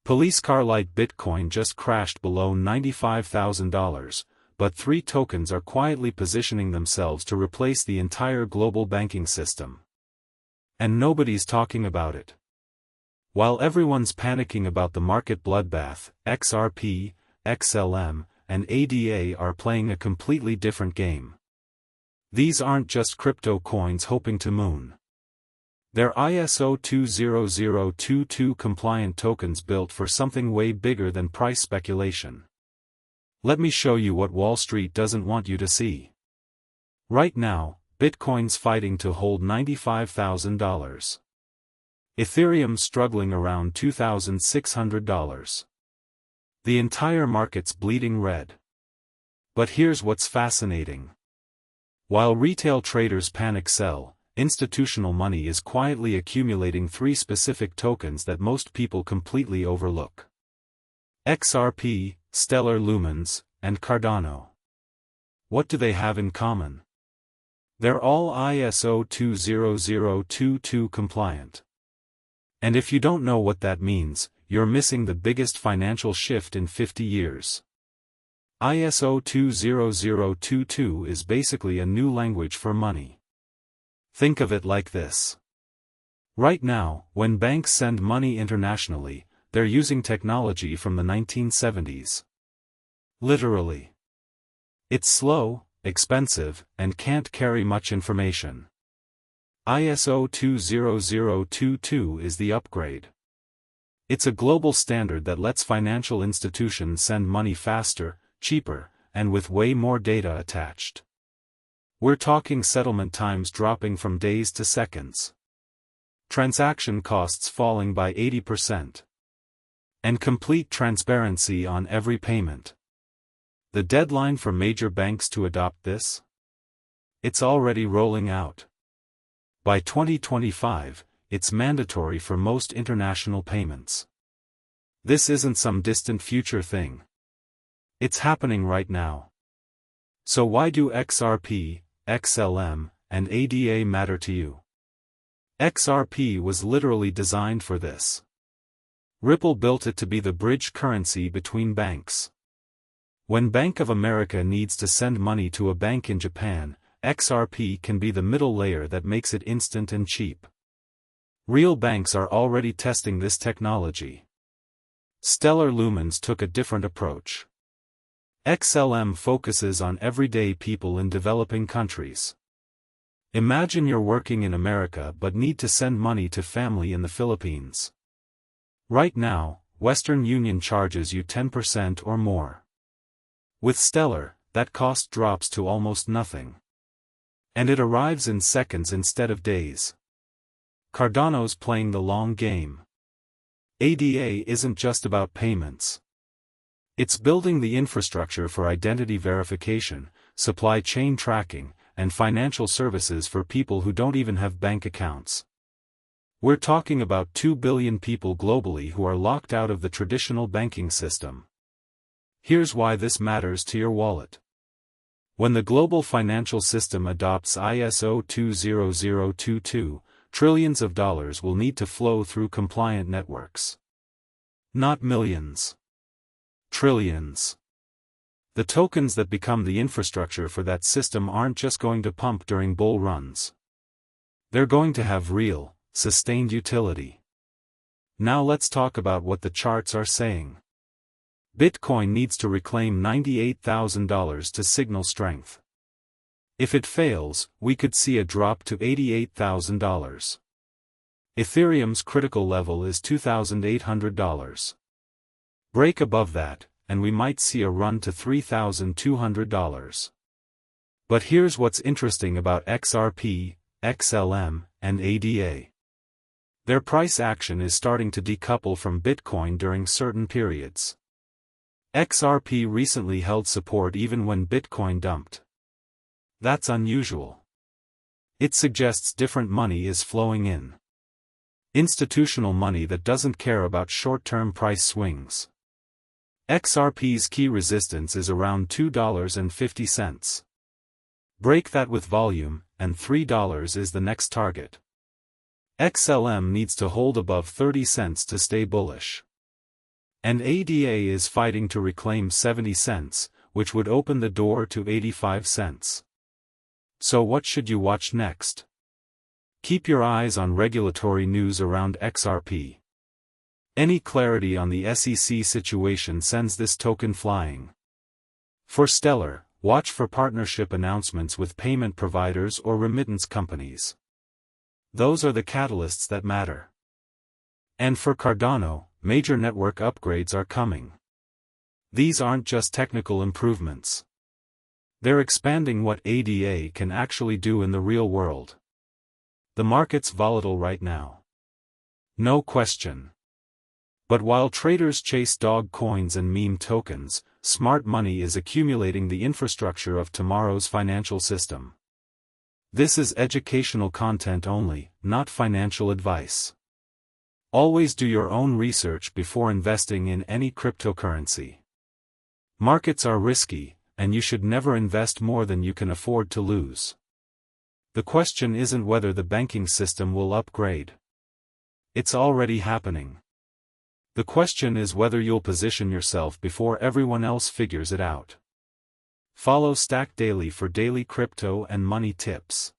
Police car light Bitcoin just crashed below $95,000, but 3 tokens are quietly positioning themselves to replace the entire global banking system. And nobody's talking about it. While everyone's panicking about the market bloodbath, XRP, XLM, and ADA are playing a completely different game. These aren't just crypto coins hoping to moon. They're ISO 20022 compliant tokens built for something way bigger than price speculation. Let me show you what Wall Street doesn't want you to see. Right now, Bitcoin's fighting to hold $95,000. Ethereum's struggling around $2,600. The entire market's bleeding red. But here's what's fascinating. While retail traders panic sell, institutional money is quietly accumulating 3 specific tokens that most people completely overlook. XRP, Stellar Lumens, and Cardano. What do they have in common? They're all ISO 20022 compliant. And if you don't know what that means, you're missing the biggest financial shift in 50 years. ISO 20022 is basically a new language for money. Think of it like this. Right now, when banks send money internationally, they're using technology from the 1970s. Literally. It's slow, expensive, and can't carry much information. ISO 20022 is the upgrade. It's a global standard that lets financial institutions send money faster, cheaper, and with way more data attached. We're talking settlement times dropping from days to seconds. Transaction costs falling by 80%. And complete transparency on every payment. The deadline for major banks to adopt this? It's already rolling out. By 2025, it's mandatory for most international payments. This isn't some distant future thing. It's happening right now. So why do XRP, XLM, and ADA matter to you? XRP was literally designed for this. Ripple built it to be the bridge currency between banks. When Bank of America needs to send money to a bank in Japan, XRP can be the middle layer that makes it instant and cheap. Real banks are already testing this technology. Stellar Lumens took a different approach. XLM focuses on everyday people in developing countries. Imagine you're working in America but need to send money to family in the Philippines. Right now, Western Union charges you 10% or more. With Stellar, that cost drops to almost nothing. And it arrives in seconds instead of days. Cardano's playing the long game. ADA isn't just about payments. It's building the infrastructure for identity verification, supply chain tracking, and financial services for people who don't even have bank accounts. We're talking about 2 billion people globally who are locked out of the traditional banking system. Here's why this matters to your wallet. When the global financial system adopts ISO 20022, trillions of dollars will need to flow through compliant networks. Not millions. Trillions. The tokens that become the infrastructure for that system aren't just going to pump during bull runs. They're going to have real, sustained utility. Now let's talk about what the charts are saying. Bitcoin needs to reclaim $98,000 to signal strength. If it fails, we could see a drop to $88,000. Ethereum's critical level is $2,800. Break above that, and we might see a run to $3,200. But here's what's interesting about XRP, XLM, and ADA. Their price action is starting to decouple from Bitcoin during certain periods. XRP recently held support even when Bitcoin dumped. That's unusual. It suggests different money is flowing in. Institutional money that doesn't care about short-term price swings. XRP's key resistance is around $2.50. Break that with volume, and $3 is the next target. XLM needs to hold above 30 cents to stay bullish. And ADA is fighting to reclaim 70 cents, which would open the door to 85 cents. So what should you watch next? Keep your eyes on regulatory news around XRP. Any clarity on the SEC situation sends this token flying. For Stellar, watch for partnership announcements with payment providers or remittance companies. Those are the catalysts that matter. And for Cardano, major network upgrades are coming. These aren't just technical improvements. They're expanding what ADA can actually do in the real world. The market's volatile right now. No question. But while traders chase dog coins and meme tokens, smart money is accumulating the infrastructure of tomorrow's financial system. This is educational content only, not financial advice. Always do your own research before investing in any cryptocurrency. Markets are risky, and you should never invest more than you can afford to lose. The question isn't whether the banking system will upgrade. It's already happening. The question is whether you'll position yourself before everyone else figures it out. Follow Stack Daily for daily crypto and money tips.